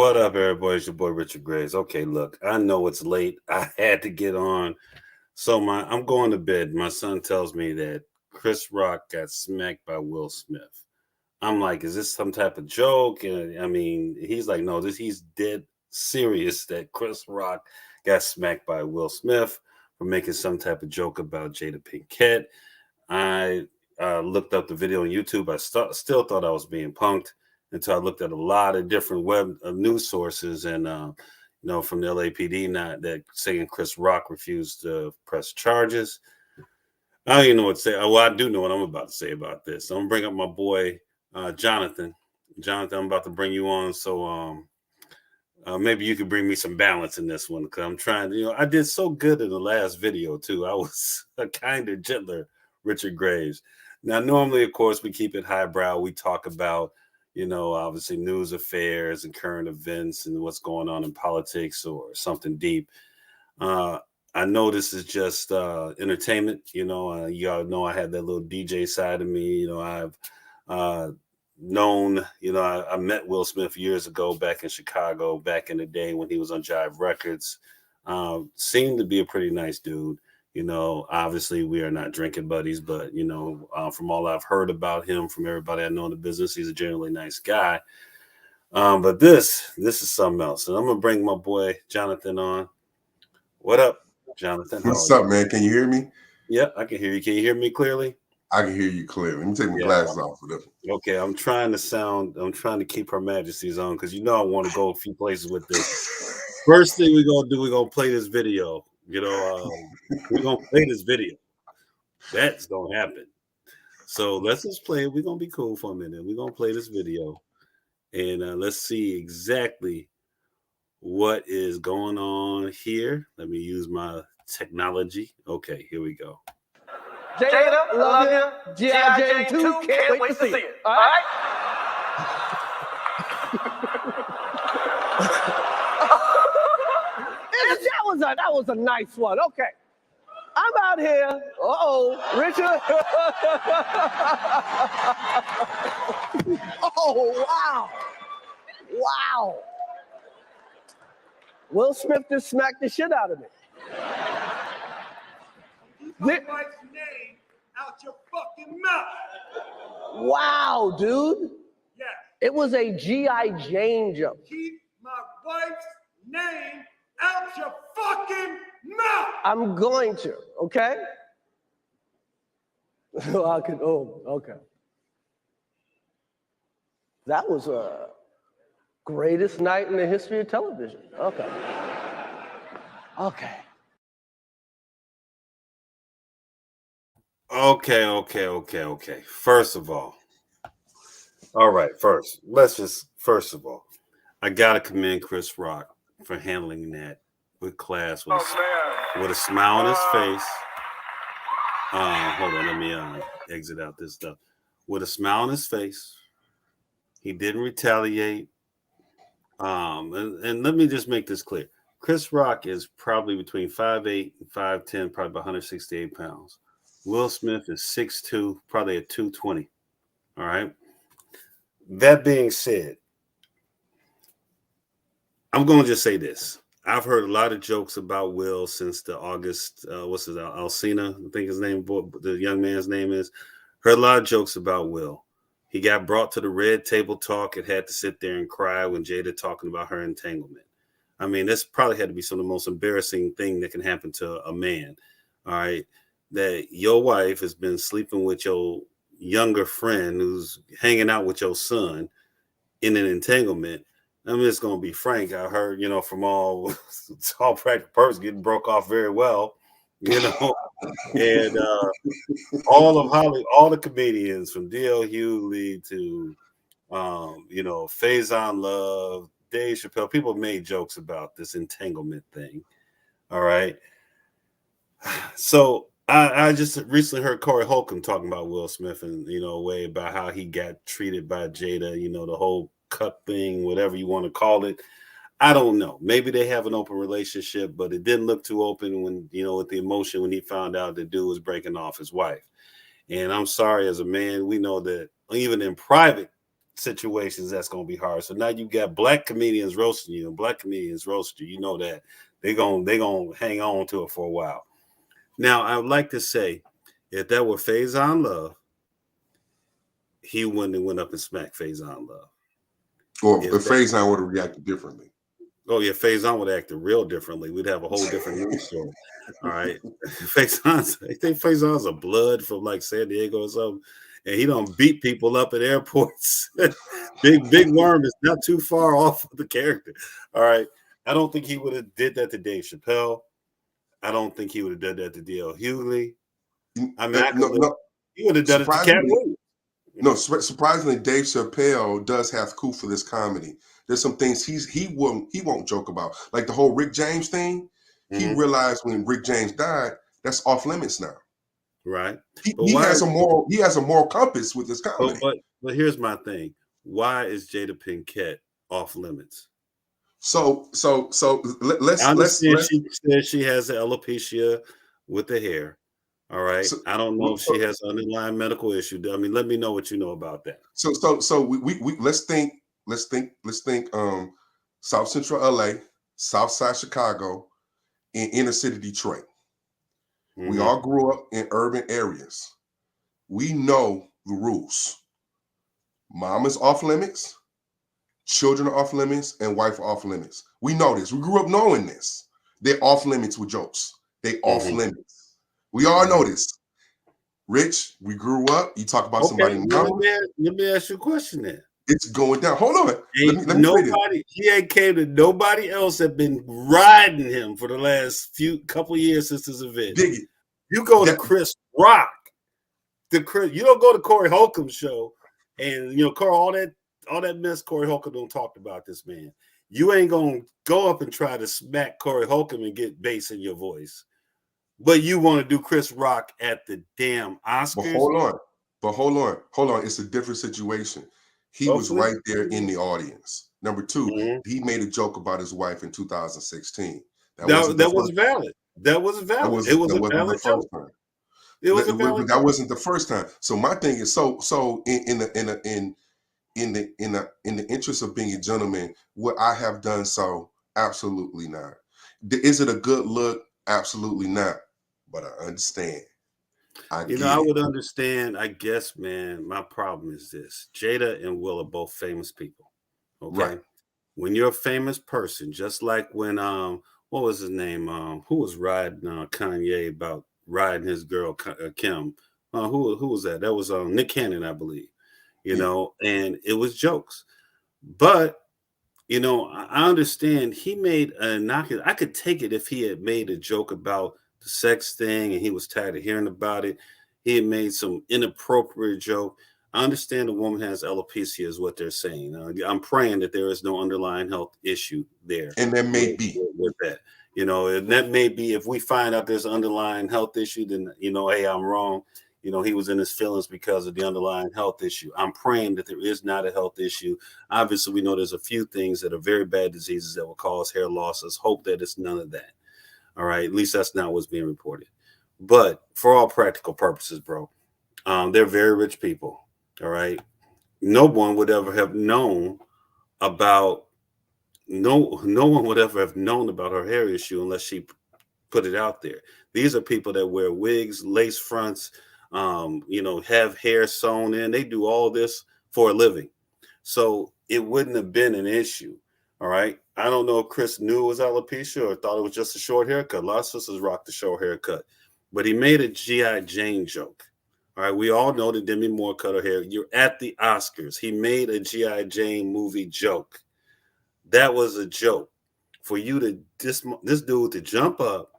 What up, everybody? It's your boy Richard Graves. Okay, look, I know it's late. I had to get on. I'm going to bed. My son tells me that Chris Rock got smacked by Will Smith. I'm like, is this some type of joke? And I mean, he's like, no, he's dead serious that Chris Rock got smacked by Will Smith for making some type of joke about Jada Pinkett. I looked up the video on YouTube. Still thought I was being punked until I looked at a lot of different web news sources and from the LAPD, not that saying Chris Rock refused to press charges. I don't even know what to say. Well, I do know what I'm about to say about this. I'm gonna bring up my boy Jonathan. Jonathan, I'm about to bring you on, so maybe you could bring me some balance in this one because I'm trying to. I did so good in the last video too. I was a kinder, gentler Richard Graves. Now, normally, of course, we keep it highbrow. We talk about, obviously news affairs and current events and what's going on in politics or something deep. I know this is just entertainment. Y'all know I had that little DJ side of me. I've known, I met Will Smith years ago back in Chicago, back in the day when he was on Jive Records. Seemed to be a pretty nice dude. Obviously we are not drinking buddies, but from all I've heard about him, from everybody I know in the business, he's a generally nice guy. But this is something else. And I'm gonna bring my boy Jonathan on. What up, Jonathan? What's up, man? Can you hear me? Yeah, I can hear you. Can you hear me clearly? I can hear you clearly. Let me take my glasses off for this. Okay, I'm trying to keep Her Majesty's on because I want to go a few places with this. First thing we're gonna do, we're gonna play this video. We're gonna play this video. That's gonna happen. So let's just play it. We're gonna be cool for a minute. We're gonna play this video, and let's see exactly what is going on here. Let me use my technology. Okay, here we go. Jada, love you. G.I. Jane 2, can't wait to see it. All right? That was a nice one. Okay. I'm out here. Richard. Oh, wow. Wow. Will Smith just smacked the shit out of me. Keep my wife's name out your fucking mouth. Wow, dude. Yes. It was a G.I. Jane joke. Keep my wife's name out your fucking mouth. I'm going to, okay? Okay. That was a greatest night in the history of television. Okay. Okay. First of all, I gotta commend Chris Rock for handling that with class, with a smile on his face. Hold on, let me exit out this stuff. With a smile on his face, he didn't retaliate. And let me just make this clear: Chris Rock is probably between 5'8" and 5'10", probably about 168 pounds. Will Smith is 6'2", probably at 220. All right. That being said, I'm going to just say this. I've heard a lot of jokes about Will since the August, Alsina, I think his name, the young man's name is. Heard a lot of jokes about Will. He got brought to the red table talk and had to sit there and cry when Jada talking about her entanglement. I mean, this probably had to be some of the most embarrassing thing that can happen to a man. All right. That your wife has been sleeping with your younger friend who's hanging out with your son in an entanglement. I'm just going to be frank. I heard, from all practical purposes, getting broke off very well, and all of Hollywood, all the comedians from D.L. Hughley to, Faison Love, Dave Chappelle, people made jokes about this entanglement thing. All right. So I just recently heard Corey Holcomb talking about Will Smith and, a way about how he got treated by Jada, the whole cut thing, whatever you want to call it. I don't know. Maybe they have an open relationship, but it didn't look too open when, with the emotion when he found out the dude was breaking off his wife. And I'm sorry, as a man, we know that even in private situations that's going to be hard. So now you got black comedians roasting you, and black comedians roast you. You know that they're gonna hang on to it for a while. Now, I would like to say, if that were Faizon Love, he wouldn't have went up and smacked Faizon Love. Or if Faizon would have reacted differently. Oh yeah, Faizon would act real differently. We'd have a whole different news story. All right, I think Faizon's a blood from like San Diego or something, and he don't beat people up at airports. Big Worm is not too far off of the character. All right, I don't think he would have did that to Dave Chappelle. I don't think he would have done that to D.L. Hughley. I mean, he would have done it to Cat Williams. No, surprisingly, Dave Chappelle does have coup for this comedy. There's some things he won't joke about, like the whole Rick James thing. He realized when Rick James died, that's off limits now. Right. He has a moral compass with this comedy. But here's my thing: why is Jada Pinkett off limits? So let's she said she has alopecia with the hair. All right. So, I don't know if she has an underlying medical issue. I mean, let me know what you know about that. So we let's think South Central LA, South Side Chicago, and inner city Detroit. We all grew up in urban areas. We know the rules. Mom is off limits, children are off limits, and wife are off limits. We know this. We grew up knowing this. They're off limits with jokes. They off limits. We all know this. Rich, we grew up. You talk about somebody. Let me ask you a question then. It's going down. Hold on. Let me he ain't came to nobody else that been riding him for the last couple years since this event. Biggie. You go to Chris Rock. You don't go to Corey Holcomb's show and all that mess Corey Holcomb don't talk about this man. You ain't gonna go up and try to smack Corey Holcomb and get bass in your voice. But you want to do Chris Rock at the damn Oscars? But hold on. It's a different situation. He was right there in the audience. Number two, he made a joke about his wife in 2016. That was valid. That was valid. It was a valid joke. That wasn't the first time. So my thing is, so in the interest of being a gentleman, would I have done so? Absolutely not. Is it a good look? Absolutely not. But I understand. I would understand. I guess, man, my problem is this. Jada and Will are both famous people. Okay. Right. When you're a famous person, just like when what was his name? Who was riding Kanye about riding his girl Kim? Who was that? That was Nick Cannon, I believe. And it was jokes. But I understand he made a knock. I could take it if he had made a joke about the sex thing and he was tired of hearing about it. He had made some inappropriate joke. I understand the woman has alopecia is what they're saying. I'm praying that there is no underlying health issue there. And there may be. With that. And that may be, if we find out there's an underlying health issue, then, hey, I'm wrong. He was in his feelings because of the underlying health issue. I'm praying that there is not a health issue. Obviously, we know there's a few things that are very bad diseases that will cause hair loss. Let's hope that it's none of that. All right. At least that's not what's being reported. But for all practical purposes, bro, they're very rich people. All right. No one would ever have known about no one would ever have known about her hair issue unless she put it out there. These are people that wear wigs, lace fronts, have hair sewn in. They do all this for a living. So it wouldn't have been an issue. All right. I don't know if Chris knew it was alopecia or thought it was just a short haircut. A lot of sisters rock the short haircut. But he made a G.I. Jane joke. All right. We all know that Demi Moore cut her hair. You're at the Oscars. He made a G.I. Jane movie joke. That was a joke. For you to this dude to jump up,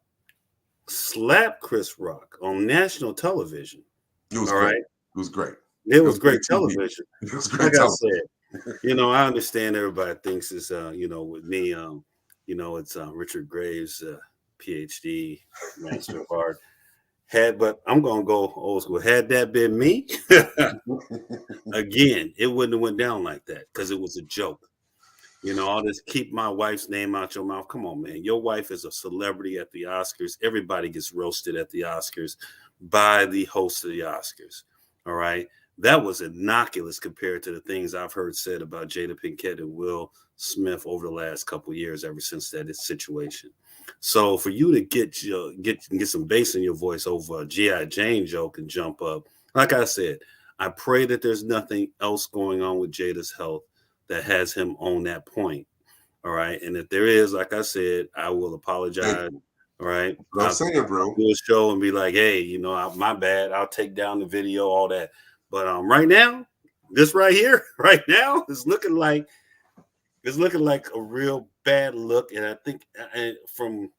slap Chris Rock on national television. It was great. It was great. It was great television. It was great television. I said, I understand everybody thinks it's, with me, it's Richard Graves, PhD, Master of Art. But I'm going to go old school. Had that been me, again, it wouldn't have went down like that because it was a joke. All this keep my wife's name out your mouth. Come on, man. Your wife is a celebrity at the Oscars. Everybody gets roasted at the Oscars by the host of the Oscars. All right. That was innocuous compared to the things I've heard said about Jada Pinkett and Will Smith over the last couple of years, ever since that situation. So for you to get some bass in your voice over a G.I. Jane joke and jump up, like I said, I pray that there's nothing else going on with Jada's health that has him on that point. All right. And if there is, like I said, I will apologize. All right. I'm saying, bro. Do a show and be like, hey, my bad. I'll take down the video, all that. But right now, this right here, right now, is looking like a real bad look. And I think from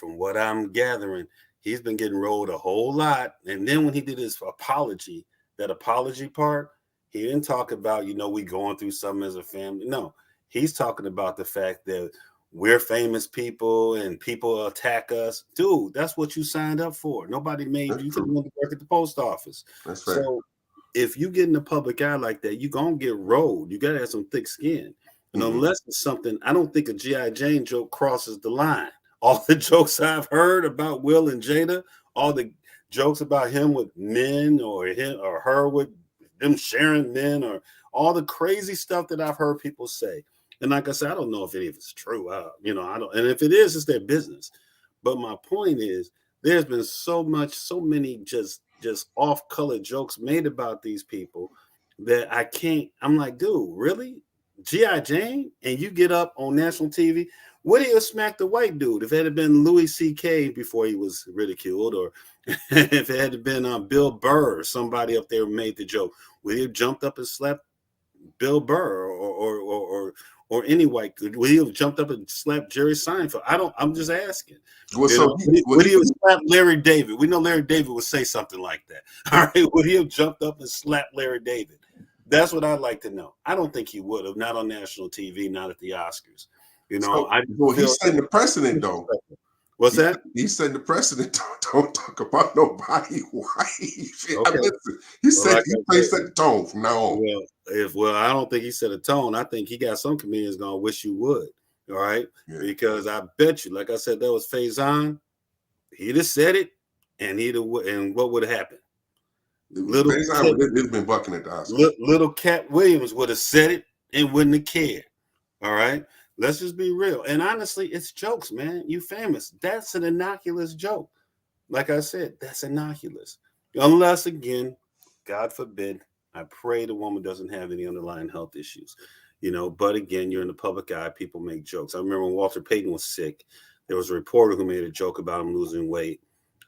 what I'm gathering, he's been getting rolled a whole lot. And then when he did his apology, that apology part, he didn't talk about, we going through something as a family. No, he's talking about the fact that we're famous people and people attack us. Dude, that's what you signed up for. Nobody made you to work at the post office. That's fair. So if you get in the public eye like that, you're going to get rolled. You got to have some thick skin. And unless it's something, I don't think a G.I. Jane joke crosses the line. All the jokes I've heard about Will and Jada, all the jokes about him with men or him or her with them sharing men, or all the crazy stuff that I've heard people say. And like I said, I don't know if any of it's true. I don't. And if it is, it's their business. But my point is, there's been so many just off-color jokes made about these people that I can't. I'm like, dude, really? G.I. Jane? And you get up on national TV? Would he have smacked the white dude if it had been Louis C.K. before he was ridiculed, or if it had been Bill Burr or somebody up there made the joke? Would he have jumped up and slapped Bill Burr or any white? Would he have jumped up and slapped Jerry Seinfeld? I'm just asking. Well, would he have slapped Larry David? We know Larry David would say something like that. All right. Would he have jumped up and slapped Larry David? That's what I'd like to know. I don't think he would have, not on national TV, not at the Oscars. He's setting the precedent, though. What's that? He's setting the precedent. Don't talk about nobody white. Okay. He set the tone from now on. I don't think he set a tone. I think he got some comedians gonna wish you would. All right, because I bet you, like I said, that was Faison. He'd have said it, and what would have happened? It's been bucking at the Oscars. Little Cat Williams would have said it and wouldn't have cared. All right. Let's just be real. And honestly, it's jokes, man. You famous. That's an innocuous joke. Like I said, that's innocuous. Unless, again, God forbid, I pray the woman doesn't have any underlying health issues. But again, you're in the public eye. People make jokes. I remember when Walter Payton was sick, there was a reporter who made a joke about him losing weight.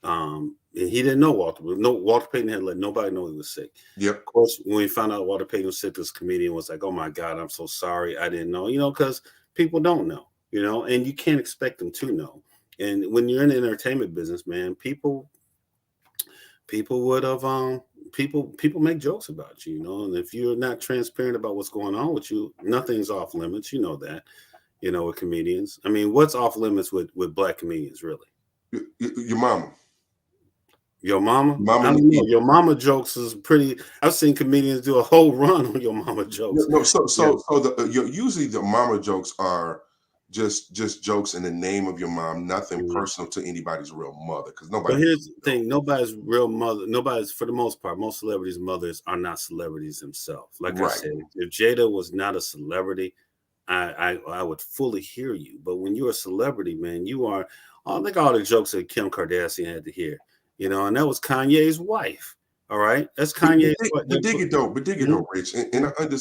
And he didn't know Walter. Walter Payton had let nobody know he was sick. Yep. Of course, when we found out Walter Payton was sick, this comedian was like, "Oh my God, I'm so sorry. I didn't know." Because people don't know, and you can't expect them to know. And when you're in the entertainment business, man, people would have people make jokes about you, and if you're not transparent about what's going on with you, nothing's off limits. You know that, with comedians. I mean, what's off limits with black comedians, really? Your mama. Your mama? I don't know. Your mama jokes is pretty. I've seen comedians do a whole run on your mama jokes. No, usually the mama jokes are just jokes in the name of your mom, nothing personal to anybody's real mother. Because nobody. But here's the thing: nobody's real mother. Nobody's, for the most part, most celebrities' mothers are not celebrities themselves. Like I said, if Jada was not a celebrity, I would fully hear you. But when you're a celebrity, man, you are. Think all the jokes that Kim Kardashian had to hear. And that was Kanye's wife. All right, that's Kanye's wife. But dig it though, Rich.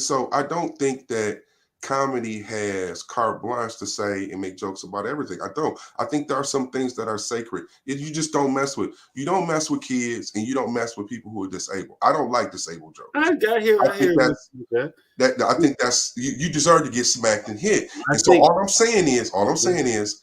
So I don't think that comedy has carte blanche to say and make jokes about everything. I don't. I think there are some things that are sacred. You just don't mess with. You don't mess with kids, and you don't mess with people who are disabled. I don't like disabled jokes. I think that's you deserve to get smacked and hit. All I'm saying is.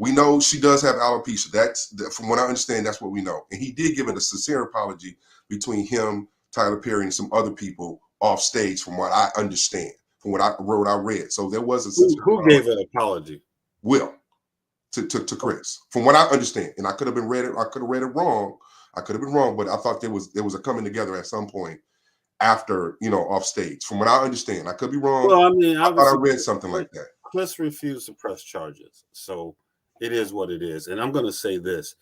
We know she does have alopecia. That's from what I understand. That's what we know. And he did give it a sincere apology between him, Tyler Perry, and some other people off stage. From what I understand, from what I read. So there was a who gave an apology? Will to Chris. From what I understand, and I could have read it wrong. I could have been wrong, but I thought there was a coming together at some point after off stage. From what I understand, I could be wrong. Well, I mean, I thought I read something like that. Chris refused to press charges, so. It is what it is. And I'm going to say this,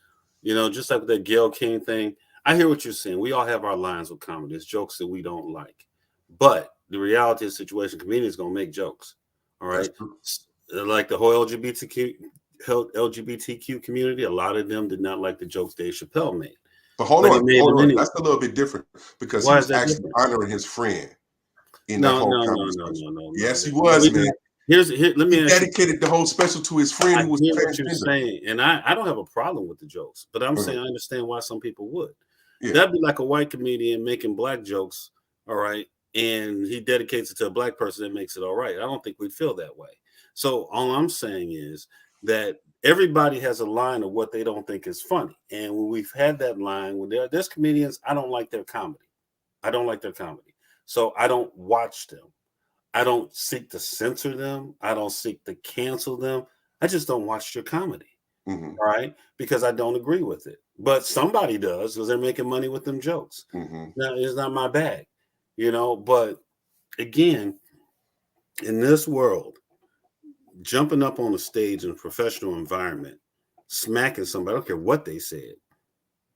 just like the Gayle King thing, I hear what you're saying. We all have our lines with comedy. There's jokes that we don't like, but the reality of the situation, comedians gonna make jokes. All right, like the whole LGBTQ community, a lot of them did not like the jokes Dave Chappelle made. But hold But he on, made hold them on. anyway. That's a little bit different because Why he is was that actually different? honoring his friend in that whole conversation. No. Yes, he was, man. Let me He dedicated the whole special to his friend who was hear what you're transgender. saying, and I don't have a problem with the jokes, but I'm saying I understand why some people would. Yeah. That'd be like a white comedian making black jokes, all right, and he dedicates it to a black person that makes it all right. I don't think we'd feel that way. So all I'm saying is that everybody has a line of what they don't think is funny, and when we've had that line, when there's comedians, I don't like their comedy. I don't like their comedy, so I don't watch them. I don't seek to censor them. I don't seek to cancel them. I just don't watch your comedy. Mm-hmm. All right. Because I don't agree with it. But somebody does because they're making money with them jokes. Mm-hmm. Now, it's not my bag, But again, in this world, jumping up on a stage in a professional environment, smacking somebody, I don't care what they said,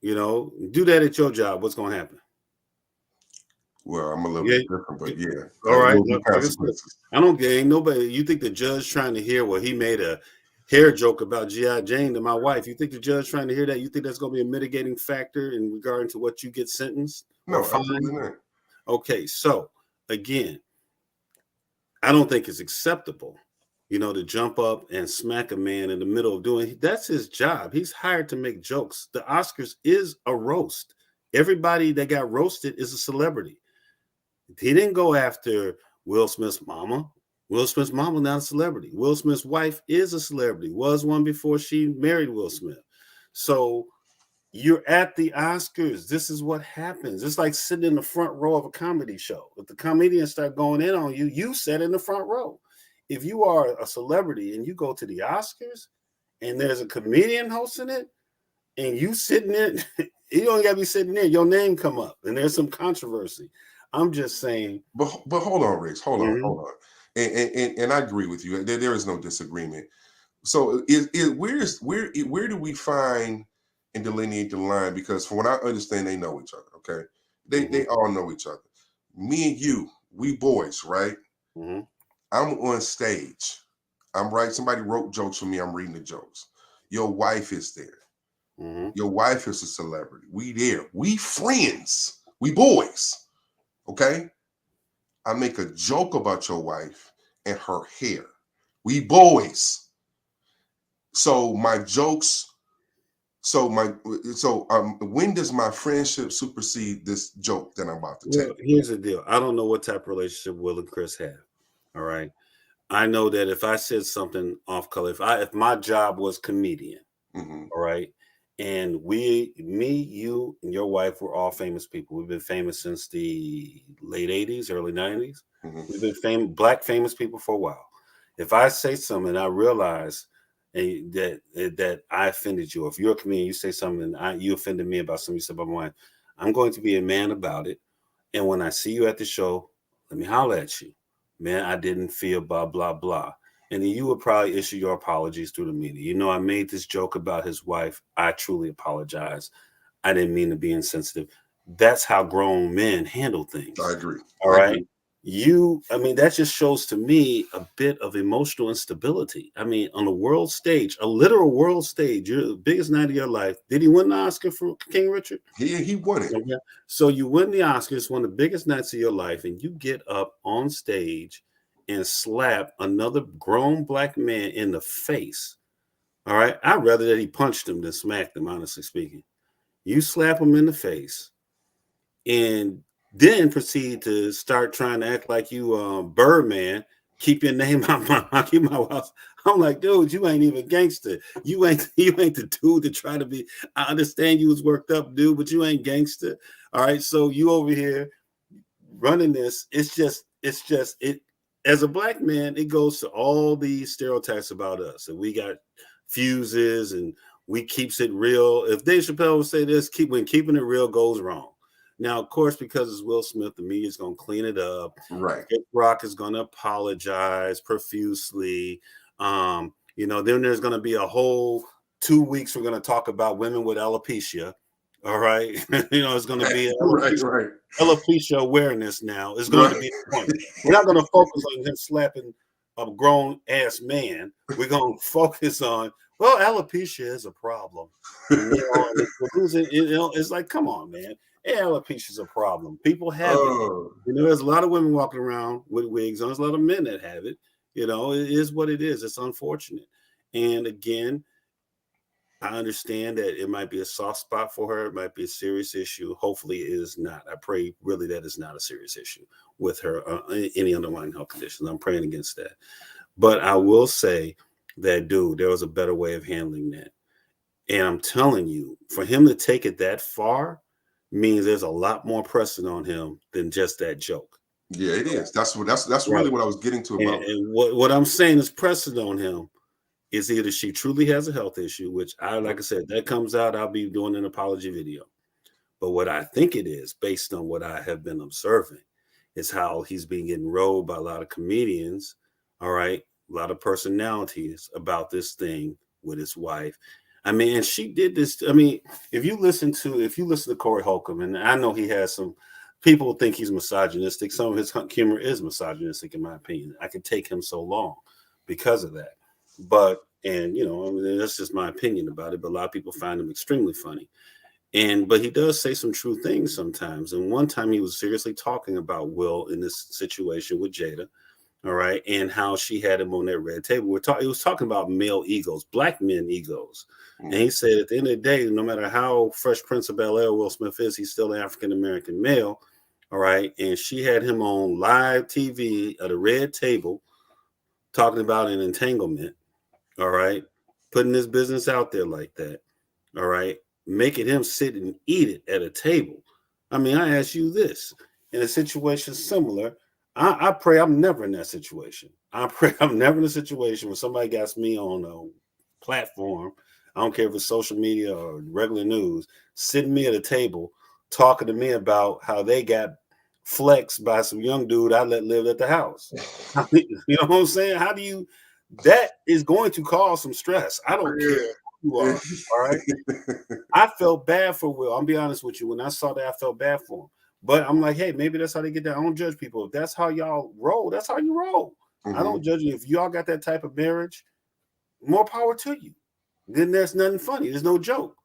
do that at your job. What's going to happen? Well, I'm a little bit different, but yeah. All right. Look, consequences. I don't get ain't nobody. You think the judge trying to hear he made a hair joke about G.I. Jane to my wife? You think the judge trying to hear that? You think that's going to be a mitigating factor in regard to what you get sentenced? No, absolutely not. Okay, so again, I don't think it's acceptable, to jump up and smack a man in the middle of doing. That's his job. He's hired to make jokes. The Oscars is a roast. Everybody that got roasted is a celebrity. He didn't go after Will Smith's mama. Will Smith's mama not a celebrity. Will Smith's wife is a celebrity. Was one before she married Will Smith. So you're at the Oscars. This is what happens. It's like sitting in the front row of a comedy show. If the comedians start going in on you, you sit in the front row. If you are a celebrity and you go to the Oscars and there's a comedian hosting it and you sitting there, you don't got to be sitting there. Your name come up and there's some controversy. I'm just saying. But hold on, Riggs. Hold on. And I agree with you. There is no disagreement. So where do we find and delineate the line? Because from what I understand, they know each other. Okay, they all know each other. Me and you, we boys, right? Mm-hmm. I'm on stage. I'm right. Somebody wrote jokes for me. I'm reading the jokes. Your wife is there. Mm-hmm. Your wife is a celebrity. We there. We friends. We boys. Okay? I make a joke about your wife and her hair. We boys. So my jokes, when does my friendship supersede this joke that I'm about to tell? Here's the deal. I don't know what type of relationship Will and Chris have. All right. I know that if I said something off color, if my job was comedian, all right, and you and your wife were all famous people. We've been famous since the late 80s, early 90s. We've been black famous people for a while. If I say something and I realize that I offended you, if you're a comedian, you say something and you offended me about something you said about my wife, I'm going to be a man about it. And when I see you at the show, let me holler at you. Man, I didn't feel blah, blah, blah. And then you would probably issue your apologies through the media. I made this joke about his wife. I truly apologize. I didn't mean to be insensitive. That's how grown men handle things. I agree. All right. That just shows to me a bit of emotional instability. On a world stage, a literal world stage, the biggest night of your life. Did he win the Oscar for King Richard? He won it. Okay. So you win the Oscars, one of the biggest nights of your life, and you get up on stage and slap another grown black man in the face. All right. I'd rather that he punched him than smacked him, honestly speaking. You slap him in the face and then proceed to start trying to act like you Birdman, keep your name out my house. I'm like, dude, you ain't even gangster. You ain't the dude to try to be. I understand you was worked up, dude, but you ain't gangster. All right. So you over here running this. It's just as a black man, it goes to all these stereotypes about us. And we got fuses and we keeps it real. If Dave Chappelle would say this, when keeping it real goes wrong. Now, of course, because it's Will Smith, the media is going to clean it up. Right. Chris Rock is going to apologize profusely. Then there's going to be a whole 2 weeks we're going to talk about women with alopecia. All right. It's going to be right. alopecia awareness now. It's going to be the point. We're not going to focus on him slapping a grown ass man. We're going to focus on, well, alopecia is a problem. And, it's like, come on, man. Alopecia is a problem. People have it. There's a lot of women walking around with wigs on. There's a lot of men that have it. It is what it is. It's unfortunate. And again, I understand that it might be a soft spot for her. It might be a serious issue. Hopefully it is not. I pray really that it's not a serious issue with her, any underlying health conditions. I'm praying against that. But I will say that, dude, there was a better way of handling that. And I'm telling you, for him to take it that far means there's a lot more pressing on him than just that joke. Yeah, it is. That's really what I was getting to about. And what I'm saying is pressing on him is either she truly has a health issue, which like I said, that comes out, I'll be doing an apology video. But what I think it is, based on what I have been observing, is how he's been getting rolled by a lot of comedians, all right, a lot of personalities about this thing with his wife. I mean, and she did this. I mean, if you listen to Corey Holcomb, and I know he has some people think he's misogynistic. Some of his humor is misogynistic, in my opinion. I could take him so long because of that. But, that's just my opinion about it. But a lot of people find him extremely funny. But he does say some true things sometimes. And one time he was seriously talking about Will in this situation with Jada. All right. And how she had him on that red table. He was talking about male egos, black men egos. And he said at the end of the day, no matter how Fresh Prince of Bel-Air Will Smith is, he's still an African-American male. All right. And she had him on live TV at a red table talking about an entanglement. All right. Putting his business out there like that. All right. Making him sit and eat it at a table. I mean, I ask you this, in a situation similar, I pray I'm never in that situation. I pray I'm never in a situation where somebody got me on a platform, I don't care if it's social media or regular news, sitting me at a table talking to me about how they got flexed by some young dude I let live at the house. You know what I'm saying? That is going to cause some stress. I don't care who you are. All right. I felt bad for Will. I'll be honest with you. When I saw that, I felt bad for him. But I'm like, hey, maybe that's how they get down. I don't judge people. If that's how y'all roll, that's how you roll. Mm-hmm. I don't judge you. If y'all got that type of marriage, more power to you. Then there's nothing funny. There's no joke.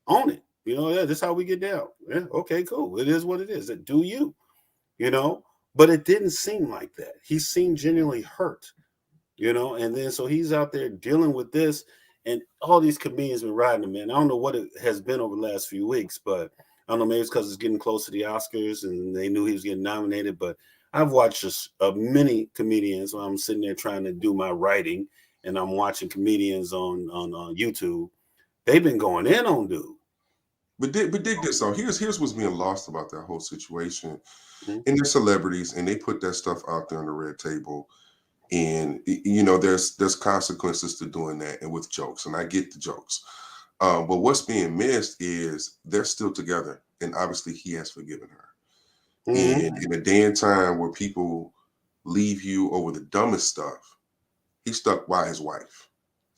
Own it. That's how we get down. Yeah, okay, cool. It is what it is. Do you. But it didn't seem like that. He seemed genuinely hurt, and then so he's out there dealing with this, and all these comedians been riding him, man. I don't know what it has been over the last few weeks, but I don't know, maybe it's because it's getting close to the Oscars and they knew he was getting nominated. But I've watched many comedians when I'm sitting there trying to do my writing, and I'm watching comedians on YouTube. They've been going in on dude. But dig this. So here's what's being lost about that whole situation. Mm-hmm. And they're celebrities, and they put that stuff out there on the red table. And there's consequences to doing that, and with jokes. And I get the jokes. But what's being missed is they're still together, and obviously he has forgiven her. Mm-hmm. And in a day and time where people leave you over the dumbest stuff, he stuck by his wife,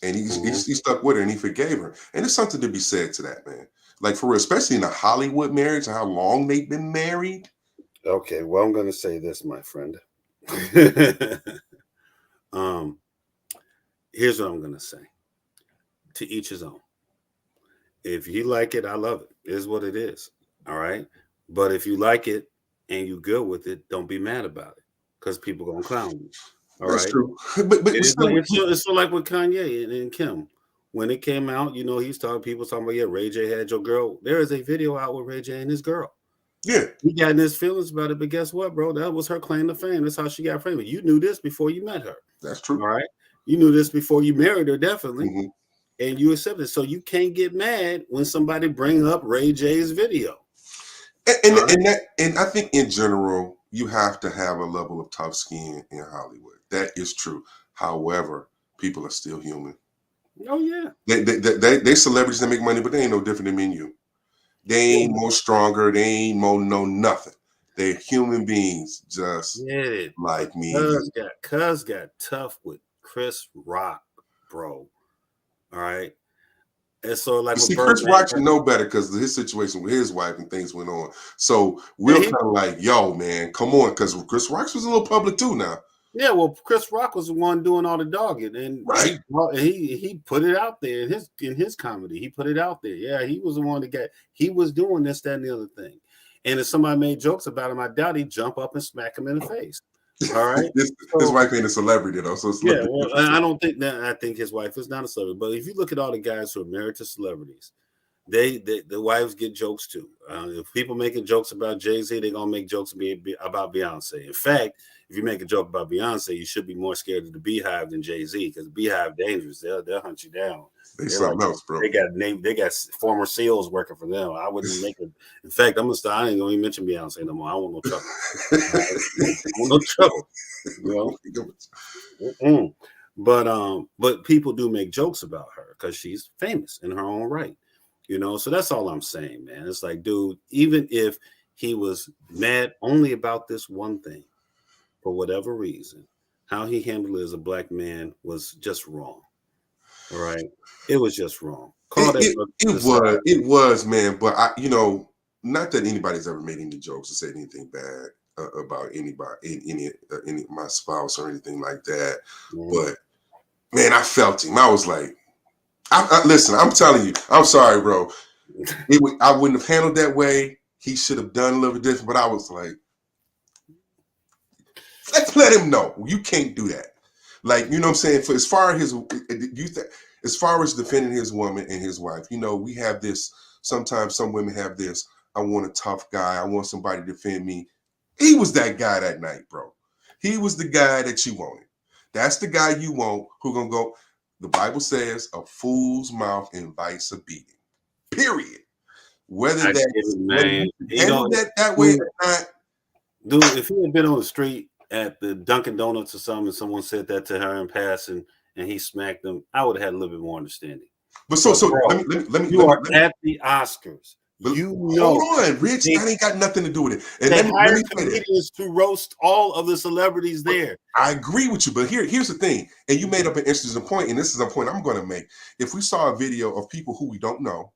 and he stuck with her, and he forgave her. And there's something to be said to that, man. Like, for real, especially in a Hollywood marriage and how long they've been married. Okay, well, I'm going to say this, my friend. Here's what I'm going to say. To each his own. If you like it, I love it. It is what it is. All right. But if you like it and you good with it, don't be mad about it, because people going to clown you. All That's right. True. But it's so like with Kanye and Kim. When it came out, people talking about, Ray J had your girl. There is a video out with Ray J and his girl. Yeah. He got in his feelings about it, but guess what, bro? That was her claim to fame. That's how she got famous. You knew this before you met her. That's true. All right. You knew this before you married her, definitely. Mm-hmm. And you accepted it. So you can't get mad when somebody brings up Ray J's video. And I think in general, you have to have a level of tough skin in Hollywood. That is true. However, people are still human. Oh yeah. They celebrities that make money, but they ain't no different than me and you. They ain't more stronger. They ain't more no nothing. They're human beings, just like me. Cuz got tough with Chris Rock, bro. All right. And so, like, You with see, Chris Birdman, Rock should know better because of his situation with his wife and things went on. So Yeah, we're he- kind of like, yo, man, come on, because Chris Rock was a little public too now. yeah, well, Chris Rock was the one doing all the dogging, and Right. he put it out there in his comedy. He put it out there. Yeah, he was the one he was doing this, that, and the other thing. And if somebody made jokes about him, I doubt he'd jump up and smack him in the face. All right. his wife ain't a celebrity though, so it's a Yeah, little bit well, different. I don't think that. I think his wife is not a celebrity. But if you look at all the guys who are married to celebrities, the wives get jokes too. If people making jokes about Jay-Z, they're gonna make jokes about Beyonce. In fact, if you make a joke about Beyonce, you should be more scared of the Beehive than Jay-Z, because Beehive dangerous. They'll hunt you down. They something else, bro. They got former SEALs working for them. I wouldn't make it. In fact, I'm gonna start. I ain't gonna even mention Beyonce no more. I want no trouble. I want no trouble. You know? But people do make jokes about her because she's famous in her own right. You know, so that's all I'm saying, man. It's like, dude, even if he was mad only about this one thing, for whatever reason, how he handled it as a black man was just wrong. All right, it was just wrong. It was, man. But not that anybody's ever made any jokes or said anything bad about anybody, any my spouse or anything like that. Mm-hmm. But man, I felt him. I was like, listen, I'm telling you, I'm sorry, bro. I wouldn't have handled that way. He should have done a little bit different. But I was like, let's let him know you can't do that. Like, you know what I'm saying? For as far as defending his woman and his wife, we have this. Sometimes some women have this. I want a tough guy. I want somebody to defend me. He was that guy that night, bro. He was the guy that you wanted. That's the guy you want who gonna go. The Bible says a fool's mouth invites a beating. Period. Whether that way or not. Dude, if he had been on the street at the Dunkin' Donuts or something, and someone said that to her in passing, and he smacked them, I would have had a little bit more understanding. But let me. You are at the Oscars. Hold on, Rich. That ain't got nothing to do with it. And they hire comedians to roast all of the celebrities there. I agree with you, but here's the thing. And you made up an interesting point, and this is a point I'm going to make. If we saw a video of people who we don't know,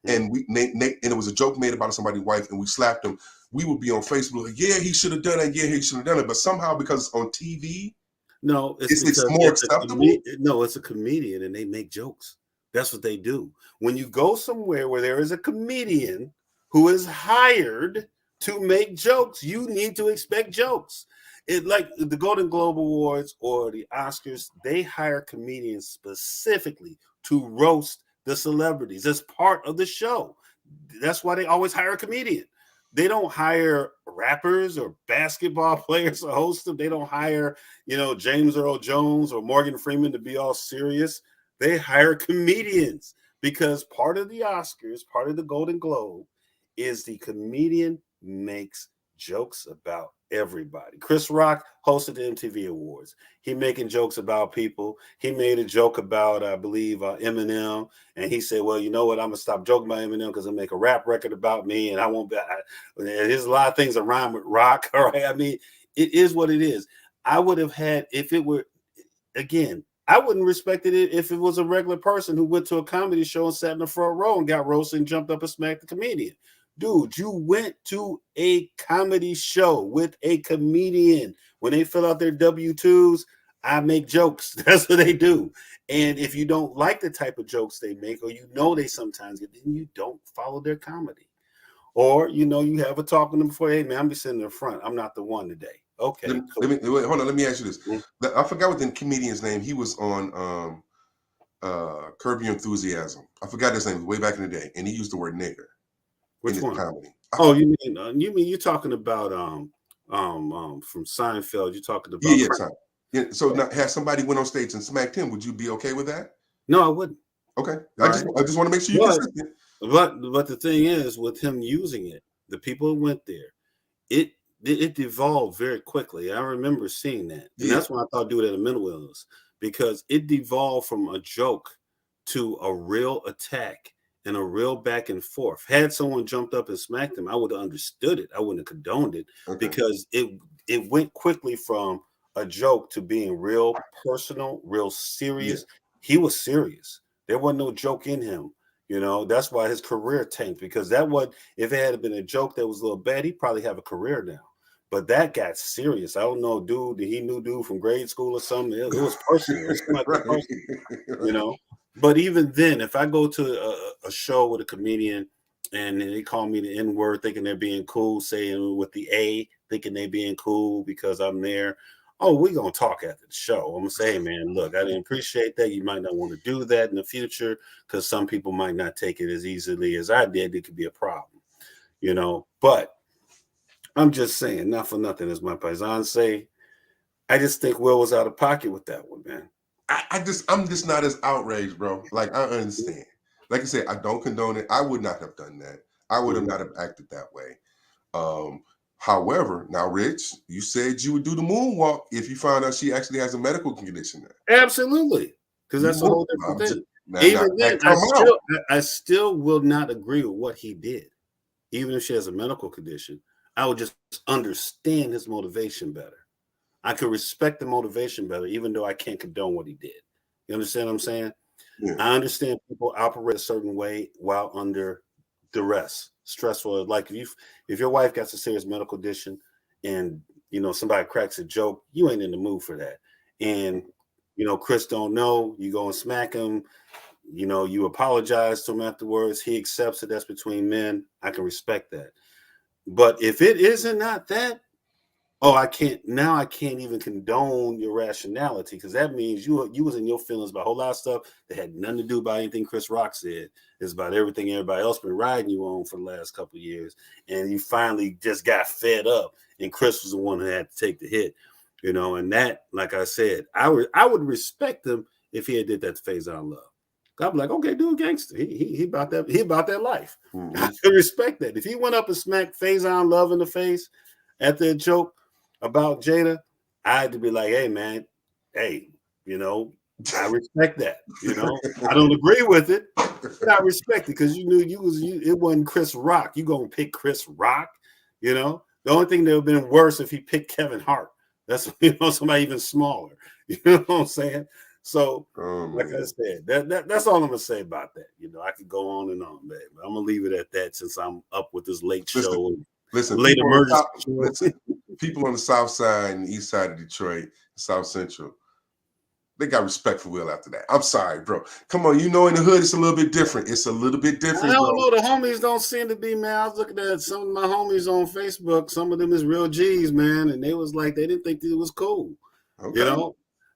and it was a joke made about somebody's wife, and we slapped them, we would be on Facebook like, yeah, he should have done it. Yeah, he should have done it. But somehow, because it's on TV, it's more acceptable. It's a comedian, and they make jokes. That's what they do. When you go somewhere where there is a comedian who is hired to make jokes, you need to expect jokes. It like the Golden Globe Awards or the Oscars, they hire comedians specifically to roast the celebrities as part of the show. That's why they always hire a comedian. They don't hire rappers or basketball players to host them. They don't hire, James Earl Jones or Morgan Freeman to be all serious. They hire comedians because part of the Oscars, part of the Golden Globe is the comedian makes jokes about everybody. Chris Rock hosted the MTV Awards. He making jokes about people. He made a joke about, I believe, Eminem. And he said, well, you know what? I'm going to stop joking about Eminem because I'll make a rap record about me. And I won't be. There's a lot of things that rhyme with rock. All right. I mean, it is what it is. I would have had, if it were, again, I wouldn't respect it if it was a regular person who went to a comedy show and sat in the front row and got roasted and jumped up and smacked the comedian. Dude, you went to a comedy show with a comedian. When they fill out their W-2s, I make jokes. That's what they do. And if you don't like the type of jokes they make, or they sometimes get, then you don't follow their comedy. Or, you have a talk with them before, hey, man, I'm be sitting in the front. I'm not the one today. Okay. Hold on. Let me ask you this. Mm-hmm. I forgot what the comedian's name. He was on Curb Your Enthusiasm. I forgot his name way back in the day, and he used the word nigger. Which one? Comedy. Oh, you mean you're talking about from Seinfeld? You're talking about Yeah. So now, had somebody went on stage and smacked him, would you be okay with that? No, I wouldn't. Okay. I just want to make sure you're consistent. But the thing is, with him using it, the people who went there, it devolved very quickly. I remember seeing that. And that's when I thought do it at a mental illness, because it devolved from a joke to a real attack and a real back and forth. Had someone jumped up and smacked him, I would have understood it. I wouldn't have condoned it, because it went quickly from a joke to being real personal, real serious. Yeah. He was serious. There wasn't no joke in him. You know, that's why his career tanked, because if it had been a joke that was a little bad, he'd probably have a career now. But that got serious. I don't know, dude. He knew dude from grade school or something. It was personal. It might be personal, you know. But even then, if I go to a show with a comedian and they call me the N word, thinking they're being cool, saying with the A, thinking they're being cool because I'm there. Oh, we're going to talk after the show. I'm going to say, hey, man, look, I didn't appreciate that. You might not want to do that in the future because some people might not take it as easily as I did. It could be a problem, you know. But I'm just saying, not for nothing, as my paisan say, I just think Will was out of pocket with that one, man. I'm just not as outraged, bro. Like, I understand. Like I said, I don't condone it. I would not have done that. I would have not have acted that way. However, now, Rich, you said you would do the moonwalk if you found out she actually has a medical condition. Absolutely, because that's a whole different thing. Even then, I still will not agree with what he did. Even if she has a medical condition, I would just understand his motivation better. I could respect the motivation better, even though I can't condone what he did. You understand what I'm saying? Yeah. I understand people operate a certain way while under duress, stressful. Like if your wife got a serious medical condition and, you know, somebody cracks a joke, you ain't in the mood for that. And, you know, Chris don't know, you go and smack him, you know, you apologize to him afterwards. He accepts it. That's between men. I can respect that. But if it isn't not that, I can't even condone your rationality, because that means you was in your feelings about a whole lot of stuff that had nothing to do about anything Chris Rock said. It's about everything everybody else been riding you on for the last couple of years. And you finally just got fed up, and Chris was the one who had to take the hit, you know, and that, like I said, I would respect him if he had did that to Faizon Love. I'd be like, okay, dude, gangster. He about that life. Mm-hmm. I could respect that. If he went up and smacked Faizon Love in the face after a joke about Jada, I had to be like, hey, man, hey, you know, I respect that. You know, I don't agree with it, but I respect it, because you knew it wasn't Chris Rock. You gonna pick Chris Rock, you know? The only thing that would have been worse if he picked Kevin Hart. That's, you know, somebody even smaller. You know what I'm saying? So, like I said, that's all I'm gonna say about that. You know, I could go on and on, man. But I'm gonna leave it at that, since I'm up with this late show. Listen, late emergency. People on the south side and east side of Detroit, South Central, they got respect for Will after that. I'm sorry, bro. Come on, you know, in the hood, it's a little bit different. It's a little bit different. I don't know. The homies don't seem to be, man. I was looking at some of my homies on Facebook. Some of them is real G's, man, and they was like, they didn't think it was cool. Okay.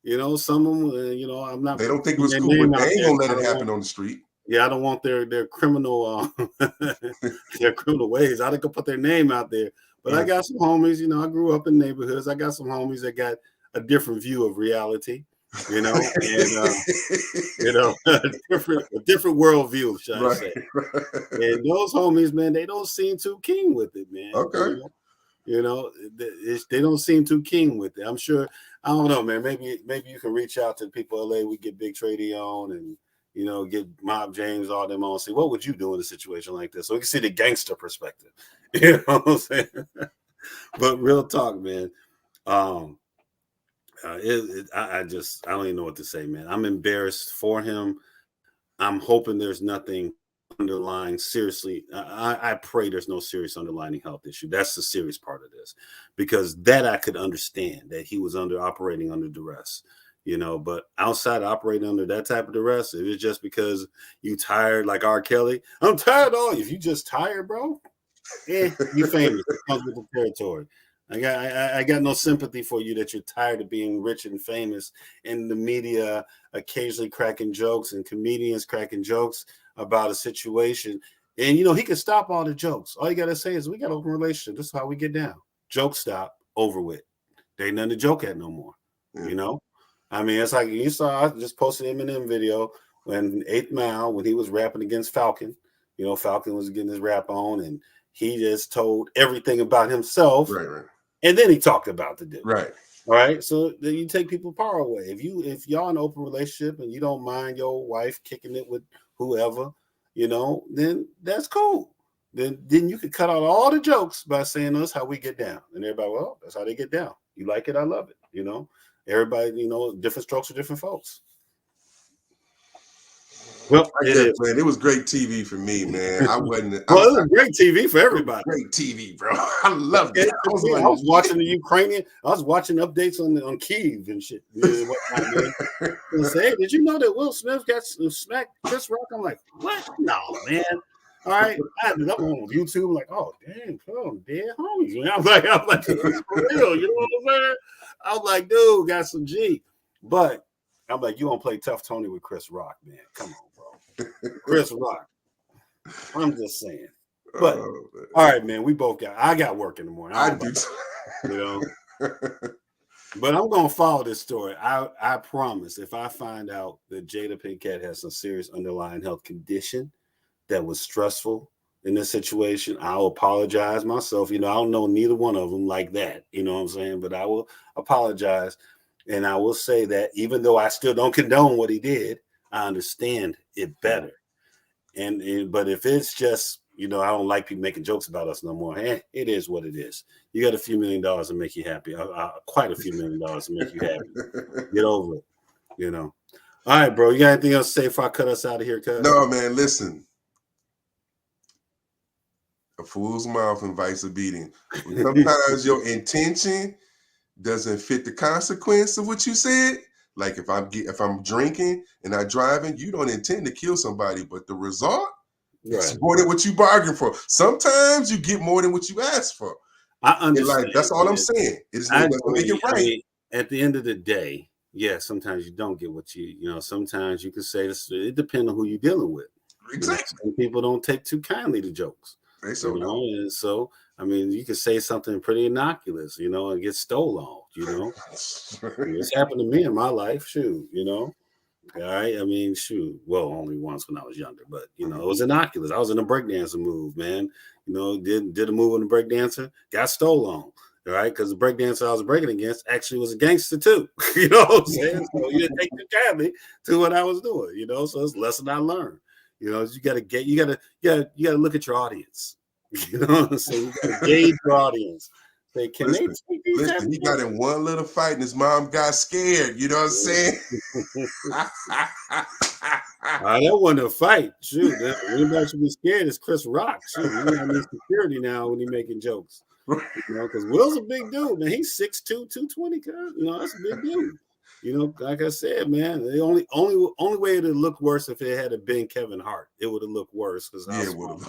You know, some of them, you know, I'm not. They don't think it was cool, but they ain't gonna let it happen on the street. Yeah, I don't want their criminal their criminal ways. I didn't put their name out there. But I got some homies, you know, I grew up in neighborhoods. I got some homies that got a different view of reality, you know, and you know, a different worldview, shall I say. Right. And those homies, man, they don't seem too keen with it, man. Okay. You know, they don't seem too keen with it. I'm sure, I don't know, man. Maybe you can reach out to the people in LA. We get Big Trady on, and, you know, get Mob James, all them on. See, what would you do in a situation like this? So we can see the gangster perspective. You know what I'm saying? But real talk, man. I don't even know what to say, man. I'm embarrassed for him. I'm hoping there's nothing underlying seriously. I pray there's no serious underlying health issue. That's the serious part of this, because that I could understand, that he was operating under duress, you know. But outside of operating under that type of duress, if it's just because you tired, like R. Kelly, I'm tired. If you just tired, bro, you famous. It comes with the territory. I got no sympathy for you that you're tired of being rich and famous, and the media occasionally cracking jokes and comedians cracking jokes about a situation. And, you know, he can stop all the jokes. All you got to say is, we got an open relationship. This is how we get down. Joke stop, over with. There ain't nothing to joke at no more. You know? I mean, it's like you saw, I just posted an Eminem video when 8th Mile, when he was rapping against Falcon. You know, Falcon was getting his rap on, and he just told everything about himself. Right. And then he talked about the dude. Right. All right. So then you take people's power away. If y'all in an open relationship and you don't mind your wife kicking it with whoever, you know, then that's cool. Then you could cut out all the jokes by saying, that's how we get down. And everybody, well, that's how they get down. You like it, I love it. You know, everybody, you know, different strokes for different folks. Well, I it guess, is. man, it was great TV for me, man. I wasn't. Well, it was great TV for everybody. Great TV, bro. I loved it. I was I like, was watching the Ukrainian. I was watching updates on Kyiv and shit. And whatnot, man. And say, hey, did you know that Will Smith got smacked Chris Rock? I'm like, what? No, man. All right, I ended up on YouTube. Like, oh damn, I'm dead homies. Man. I'm like, this is for real. You know what I'm saying? I was like, dude, got some G. But I'm like, you don't play tough Tony with Chris Rock, man. Come on, bro. Chris Rock. I'm just saying. But all right, man. I got work in the morning. I do. You know. But I'm gonna follow this story. I promise. If I find out that Jada Pinkett has some serious underlying health condition that was stressful in this situation, I'll apologize myself. You know, I don't know neither one of them like that. You know what I'm saying? But I will apologize. And I will say that even though I still don't condone what he did, I understand it better. But if it's just, you know, I don't like people making jokes about us no more. It is what it is. You got a few $1 million to make you happy. Quite a few $1 million to make you happy. Get over it. You know. All right, bro. You got anything else to say before I cut us out of here, cuz? No, man. Listen. A fool's mouth invites a beating. Sometimes your intention doesn't fit the consequence of what you said. Like if I'm drinking and I'm driving, you don't intend to kill somebody, but the result is more than what you bargained for. Sometimes you get more than what you asked for. I understand. Like, that's all I'm saying. It doesn't make it right. I mean, at the end of the day, yeah, sometimes you don't get what you know. Sometimes you can say this. It depends on who you're dealing with. Exactly. You know, people don't take too kindly to jokes. They so you know? And so, I mean, you could say something pretty innocuous, you know, and get stolen. You know, it's happened to me in my life. Shoot, you know. All right. I mean, shoot. Well, only once when I was younger, but you know, it was innocuous. I was in a breakdancer move, man. You know, did a move on the breakdancer, got stolen. All right, because the breakdancer I was breaking against actually was a gangster too. You know what I'm saying? So you didn't take the kindly to what I was doing. You know, so it's a lesson I learned. You know, you gotta look at your audience. You know what I'm saying? You gotta gauge your audience. Say, can they take these? Listen, he got in one little fight and his mom got scared. You know what I'm saying? That wasn't a fight. Shoot, anybody should be scared is Chris Rock. Shoot, we got need security now when he's making jokes. You know, because Will's a big dude, man. He's 6'2", 220. You know, that's a big dude. You know, like I said, man, the only way it would look worse if it had been Kevin Hart. It would have looked worse because it would have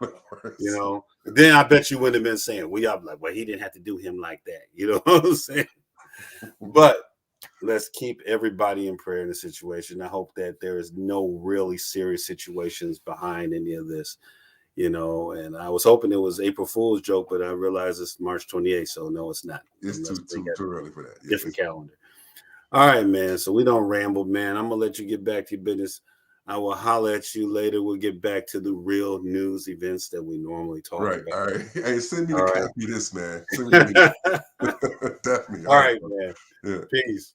looked worse. You know, then I bet you wouldn't have been saying, "Well, I'm like, well, he didn't have to do him like that." You know what I'm saying? But let's keep everybody in prayer in the situation. I hope that there is no really serious situations behind any of this. You know, and I was hoping it was April Fool's joke, but I realized it's March 28th, so no, it's not. It's too early for that. Different calendar. All right, man. So we don't ramble, man. I'm gonna let you get back to your business. I will holler at you later. We'll get back to the real news events that we normally talk about. All right. Hey, send me the copy of this, man. Send me the Definitely. All right, man. Yeah. Peace.